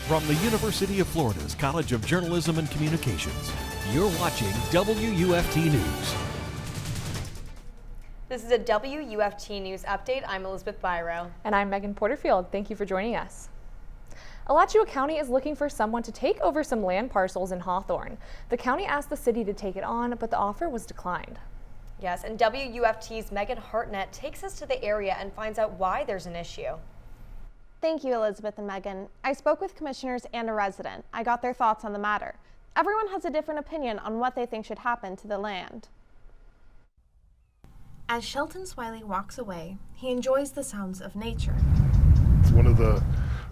From the University of Florida's College of Journalism and Communications, you're watching WUFT News. This is a WUFT News update. I'm Elizabeth Biro. And I'm Meghan Porterfield. Thank you for joining us. Alachua County is looking for someone to take over some land parcels in Hawthorne. The county asked the city to take it on, but the offer was declined. Yes, and WUFT's Meghan Hartnett takes us to the area and finds out why there's an issue. Thank you, Elizabeth and Meghan. I spoke with commissioners and a resident. I got their thoughts on the matter. Everyone has a different opinion on what they think should happen to the land. As Shelton Swiley walks away, he enjoys the sounds of nature. It's one of the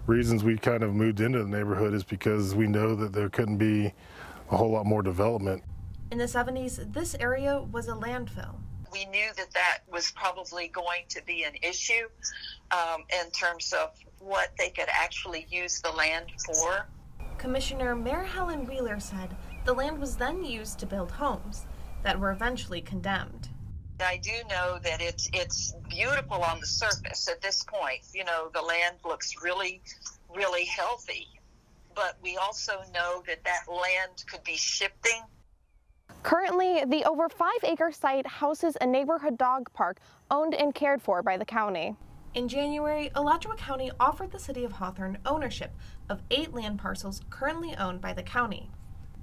reasons we kind of moved into the neighborhood is because we know that there couldn't be a whole lot more development. In the 70s, this area was a landfill. We knew that that was probably going to be an issue in terms of what they could actually use the land for. Commissioner Mary Helen Wheeler said the land was then used to build homes that were eventually condemned. I do know that it's beautiful on the surface at this point. You know, the land looks really, really healthy. But we also know that that land could be shifting. Currently, the over 5-acre site houses a neighborhood dog park owned and cared for by the county. In January, Alachua County offered the city of Hawthorne ownership of 8 land parcels currently owned by the county.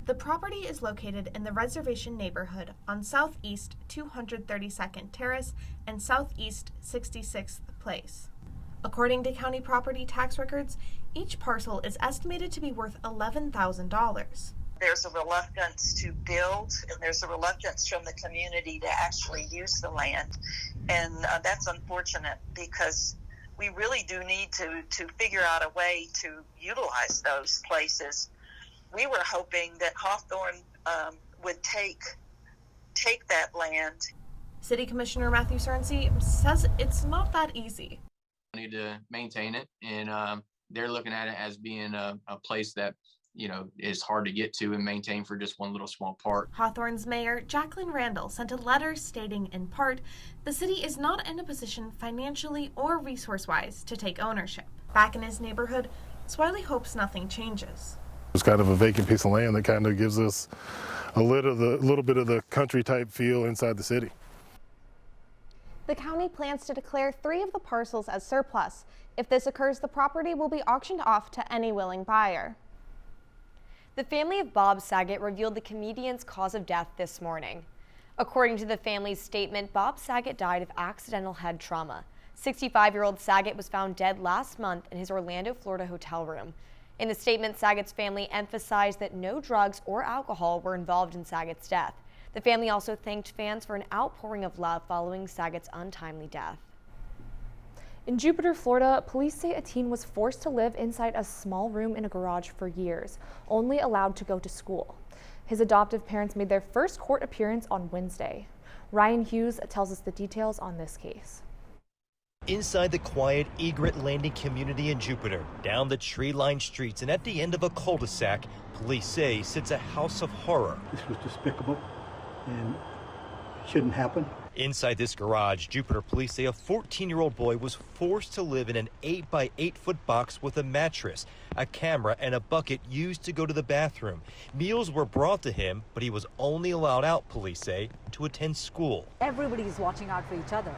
The property is located in the reservation neighborhood on Southeast 232nd Terrace and Southeast 66th Place. According to county property tax records, each parcel is estimated to be worth $11,000. There's a reluctance to build, and there's a reluctance from the community to actually use the land. And that's unfortunate because we really do need to figure out a way to utilize those places. We were hoping that Hawthorne would take that land. City Commissioner Matthew Cernsey says it's not that easy. We need to maintain it, and they're looking at it as being a place that, you know, is hard to get to and maintain for just one little small part. Hawthorne's mayor, Jacqueline Randall, sent a letter stating, in part, the city is not in a position financially or resource-wise to take ownership. Back in his neighborhood, Swiley hopes nothing changes. It's kind of a vacant piece of land that kind of gives us a little bit of the country type feel inside the city. The county plans to declare 3 of the parcels as surplus. If this occurs, the property will be auctioned off to any willing buyer. The family of Bob Saget revealed the comedian's cause of death this morning. According to the family's statement, Bob Saget died of accidental head trauma. 65-year-old Saget was found dead last month in his Orlando, Florida hotel room. In the statement, Saget's family emphasized that no drugs or alcohol were involved in Saget's death. The family also thanked fans for an outpouring of love following Saget's untimely death. In Jupiter, Florida, police say a teen was forced to live inside a small room in a garage for years, only allowed to go to school. His adoptive parents made their first court appearance on Wednesday. Ryan Hughes tells us the details on this case. Inside the quiet Egret Landing community in Jupiter, down the tree-lined streets and at the end of a cul-de-sac, police say sits a house of horror. This was despicable and shouldn't happen. Inside this garage, Jupiter police say a 14-year-old boy was forced to live in an 8-by-8-foot box with a mattress, a camera, and a bucket used to go to the bathroom. Meals were brought to him, but he was only allowed out, police say, to attend school. Everybody's watching out for each other.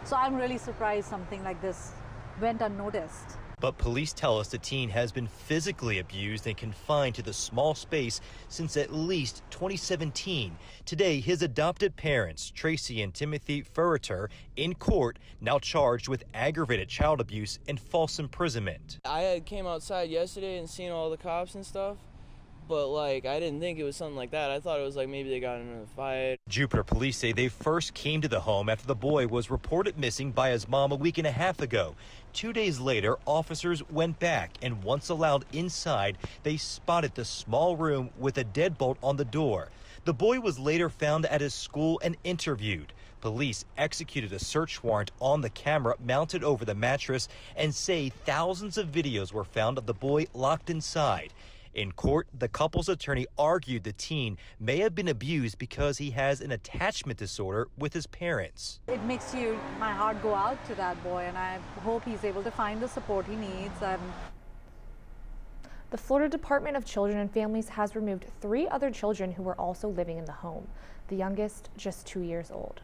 So I'm really surprised something like this went unnoticed. But police tell us the teen has been physically abused and confined to the small space since at least 2017. Today, his adopted parents, Tracy and Timothy Furriter, in court, now charged with aggravated child abuse and false imprisonment. I came outside yesterday and seen all the cops and stuff, but like I didn't think it was something like that. I thought it was like maybe they got into a fight. Jupiter police say they first came to the home after the boy was reported missing by his mom a week and a half ago. 2 days later, officers went back, and once allowed inside, they spotted the small room with a deadbolt on the door. The boy was later found at his school and interviewed. Police executed a search warrant on the camera mounted over the mattress and say thousands of videos were found of the boy locked inside. In court, the couple's attorney argued the teen may have been abused because he has an attachment disorder with his parents. It makes my heart go out to that boy, and I hope he's able to find the support he needs. The Florida Department of Children and Families has removed 3 other children who were also living in the home, the youngest just 2 years old.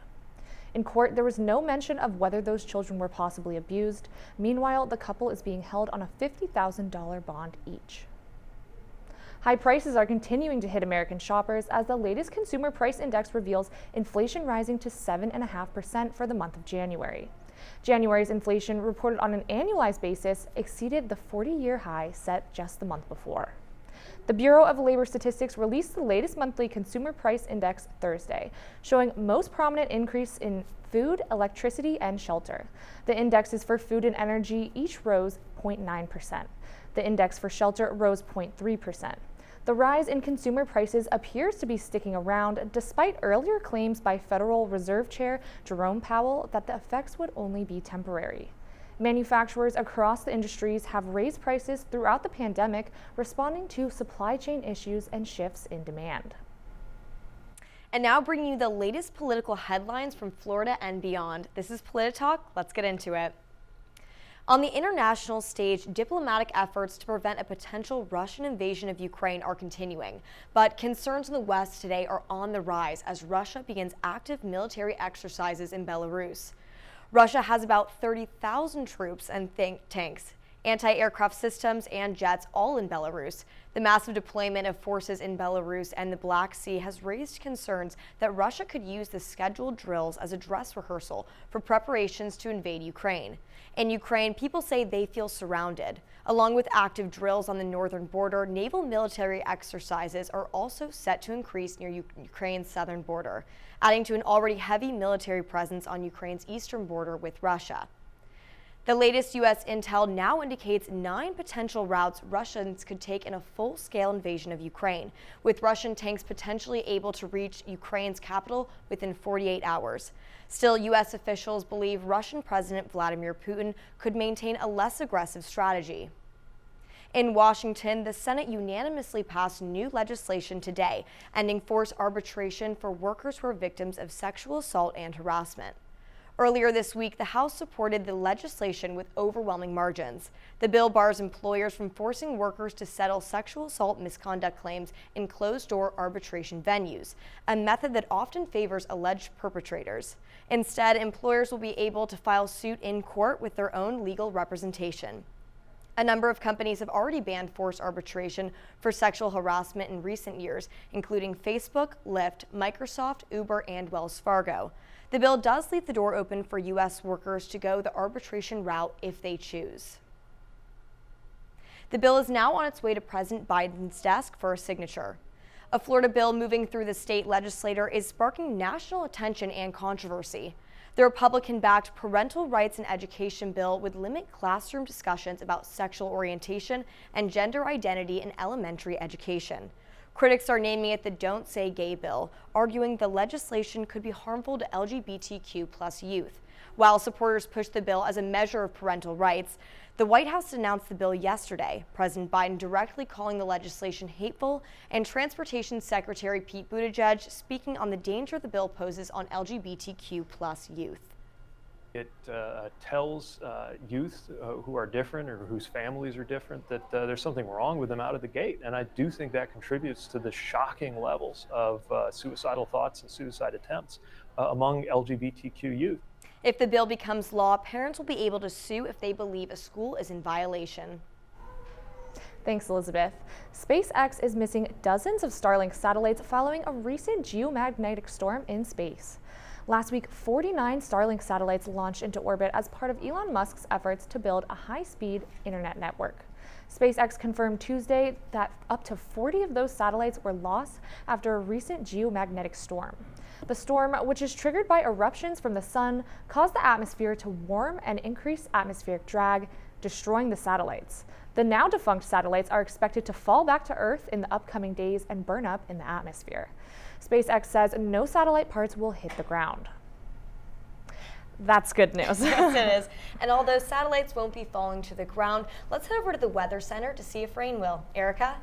In court, there was no mention of whether those children were possibly abused. Meanwhile, the couple is being held on a $50,000 bond each. High prices are continuing to hit American shoppers as the latest consumer price index reveals inflation rising to 7.5% for the month of January. January's inflation, reported on an annualized basis, exceeded the 40-year high set just the month before. The Bureau of Labor Statistics released the latest monthly consumer price index Thursday, showing most prominent increase in food, electricity, and shelter. The indexes for food and energy each rose 0.9%. The index for shelter rose 0.3%. The rise in consumer prices appears to be sticking around despite earlier claims by Federal Reserve Chair Jerome Powell that the effects would only be temporary. Manufacturers across the industries have raised prices throughout the pandemic, responding to supply chain issues and shifts in demand. And now bringing you the latest political headlines from Florida and beyond. This is Polititalk. Let's get into it. On the international stage, diplomatic efforts to prevent a potential Russian invasion of Ukraine are continuing, but concerns in the West today are on the rise as Russia begins active military exercises in Belarus. Russia has about 30,000 troops and tanks, anti-aircraft systems, and jets all in Belarus. The massive deployment of forces in Belarus and the Black Sea has raised concerns that Russia could use the scheduled drills as a dress rehearsal for preparations to invade Ukraine. In Ukraine, people say they feel surrounded. Along with active drills on the northern border, naval military exercises are also set to increase near Ukraine's southern border, adding to an already heavy military presence on Ukraine's eastern border with Russia. The latest U.S. intel now indicates 9 potential routes Russians could take in a full-scale invasion of Ukraine, with Russian tanks potentially able to reach Ukraine's capital within 48 hours. Still, U.S. officials believe Russian President Vladimir Putin could maintain a less aggressive strategy. In Washington, the Senate unanimously passed new legislation today, ending forced arbitration for workers who are victims of sexual assault and harassment. Earlier this week, the House supported the legislation with overwhelming margins. The bill bars employers from forcing workers to settle sexual assault misconduct claims in closed-door arbitration venues, a method that often favors alleged perpetrators. Instead, employers will be able to file suit in court with their own legal representation. A number of companies have already banned forced arbitration for sexual harassment in recent years, including Facebook, Lyft, Microsoft, Uber, and Wells Fargo. The bill does leave the door open for U.S. workers to go the arbitration route if they choose. The bill is now on its way to President Biden's desk for a signature. A Florida bill moving through the state legislature is sparking national attention and controversy. The Republican-backed Parental Rights and Education bill would limit classroom discussions about sexual orientation and gender identity in elementary education. Critics are naming it the Don't Say Gay bill, arguing the legislation could be harmful to LGBTQ+ youth. While supporters push the bill as a measure of parental rights, the White House announced the bill yesterday, President Biden directly calling the legislation hateful, and Transportation Secretary Pete Buttigieg speaking on the danger the bill poses on LGBTQ+ youth. It tells youth who are different or whose families are different that there's something wrong with them out of the gate. And I do think that contributes to the shocking levels of suicidal thoughts and suicide attempts among LGBTQ youth. If the bill becomes law, parents will be able to sue if they believe a school is in violation. Thanks, Elizabeth. SpaceX is missing dozens of Starlink satellites following a recent geomagnetic storm in space. Last week, 49 Starlink satellites launched into orbit as part of Elon Musk's efforts to build a high-speed internet network. SpaceX confirmed Tuesday that up to 40 of those satellites were lost after a recent geomagnetic storm. The storm, which is triggered by eruptions from the sun, caused the atmosphere to warm and increase atmospheric drag, destroying the satellites. The now defunct satellites are expected to fall back to Earth in the upcoming days and burn up in the atmosphere. SpaceX says no satellite parts will hit the ground. That's good news. Yes, it is. And although satellites won't be falling to the ground, let's head over to the Weather Center to see if rain will. Erica?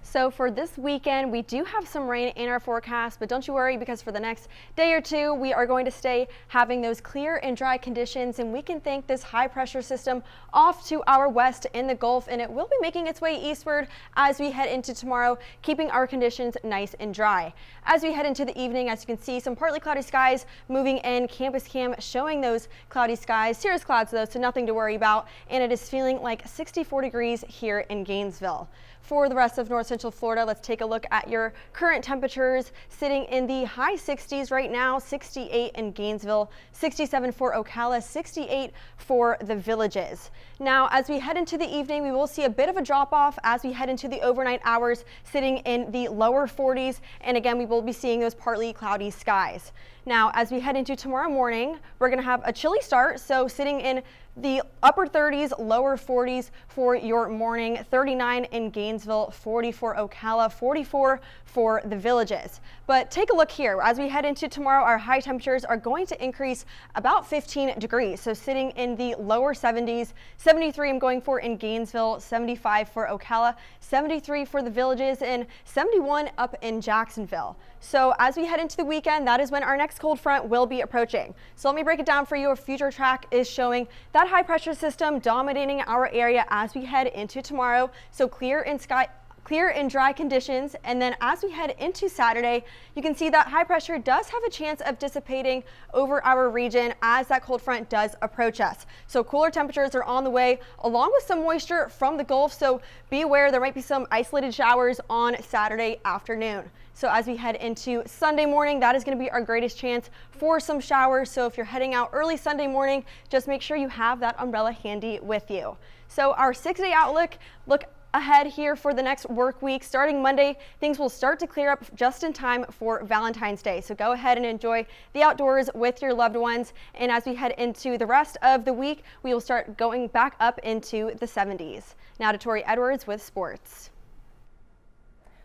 So for this weekend, we do have some rain in our forecast, but don't you worry, because for the next day or two, we are going to stay having those clear and dry conditions, and we can thank this high pressure system off to our west in the Gulf, and it will be making its way eastward as we head into tomorrow, keeping our conditions nice and dry. As we head into the evening, as you can see, some partly cloudy skies moving in. Campus cam showing those cloudy skies, cirrus clouds though, so nothing to worry about, and it is feeling like 64 degrees here in Gainesville. For the rest of North Central Florida, let's take a look at your current temperatures, sitting in the high 60s right now, 68 in Gainesville, 67 for Ocala, 68 for the Villages. Now, as we head into the evening, we will see a bit of a drop off as we head into the overnight hours, sitting in the lower 40s, and again, we will be seeing those partly cloudy skies. Now, as we head into tomorrow morning, we're going to have a chilly start, so sitting in the upper 30s, lower 40s for your morning, 39 in Gainesville, 40 for Ocala, 44 for the Villages. But take a look here. As we head into tomorrow, our high temperatures are going to increase about 15 degrees. So sitting in the lower 70s, 73 I'm going for in Gainesville, 75 for Ocala, 73 for the Villages, and 71 up in Jacksonville. So as we head into the weekend, that is when our next cold front will be approaching. So let me break it down for you. A future track is showing that high pressure system dominating our area as we head into tomorrow. So clear and dry conditions, and then as we head into Saturday, you can see that high pressure does have a chance of dissipating over our region as that cold front does approach us. So cooler temperatures are on the way, along with some moisture from the Gulf, so be aware there might be some isolated showers on Saturday afternoon. So as we head into Sunday morning, that is going to be our greatest chance for some showers. So if you're heading out early Sunday morning, just make sure you have that umbrella handy with you. So our 6-day outlook, look ahead here for the next work week. Starting Monday, things will start to clear up just in time for Valentine's Day. So go ahead and enjoy the outdoors with your loved ones. And as we head into the rest of the week, we will start going back up into the 70s. Now to Tori Edwards with sports.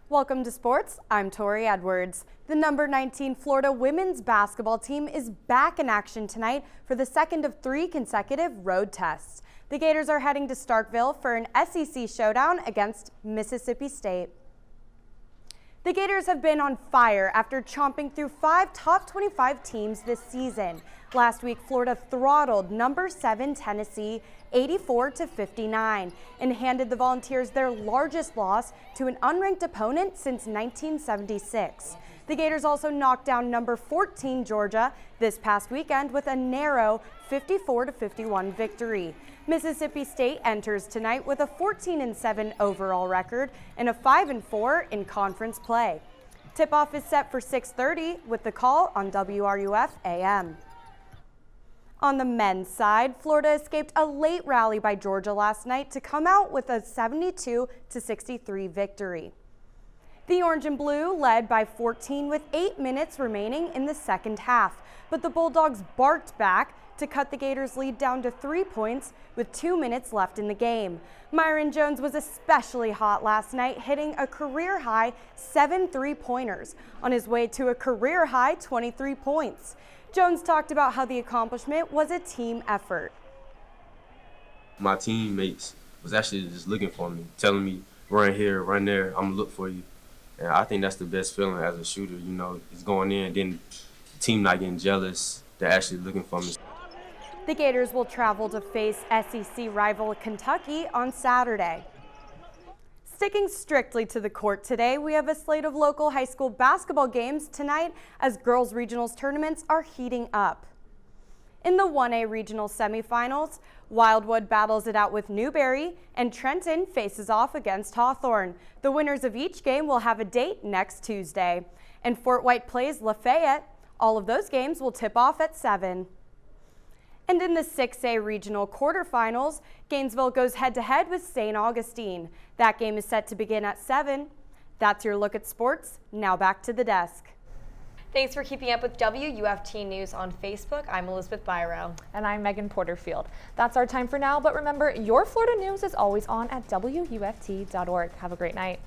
Welcome to sports. I'm Tori Edwards. The number 19 Florida women's basketball team is back in action tonight for the second of 3 consecutive road tests. The Gators are heading to Starkville for an SEC showdown against Mississippi State. The Gators have been on fire after chomping through 5 top 25 teams this season. Last week, Florida throttled number 7 Tennessee 84-59 and handed the Volunteers their largest loss to an unranked opponent since 1976. The Gators also knocked down number 14 Georgia this past weekend with a narrow 54-51 victory. Mississippi State enters tonight with a 14-7 overall record and a 5-4 in conference play. Tip-off is set for 6:30 with the call on WRUF AM. On the men's side, Florida escaped a late rally by Georgia last night to come out with a 72-63 victory. The Orange and Blue led by 14 with 8 minutes remaining in the second half, but the Bulldogs barked back to cut the Gators' lead down to 3 points with 2 minutes left in the game. Myron Jones was especially hot last night, hitting a career-high 7 3-pointers on his way to a career-high 23 points. Jones talked about how the accomplishment was a team effort. My teammates was actually just looking for me, telling me, run here, run there, I'm gonna look for you. And I think that's the best feeling as a shooter, you know, is going in, then the team not getting jealous, they're actually looking for me. The Gators will travel to face SEC rival Kentucky on Saturday. Sticking strictly to the court today, we have a slate of local high school basketball games tonight as girls' regionals tournaments are heating up. In the 1A regional semifinals, Wildwood battles it out with Newberry and Trenton faces off against Hawthorne. The winners of each game will have a date next Tuesday. And Fort White plays Lafayette. All of those games will tip off at 7. And in the 6A regional quarterfinals, Gainesville goes head-to-head with St. Augustine. That game is set to begin at 7. That's your look at sports. Now back to the desk. Thanks for keeping up with WUFT News on Facebook. I'm Elizabeth Biro. And I'm Meghan Porterfield. That's our time for now, but remember, your Florida news is always on at WUFT.org. Have a great night.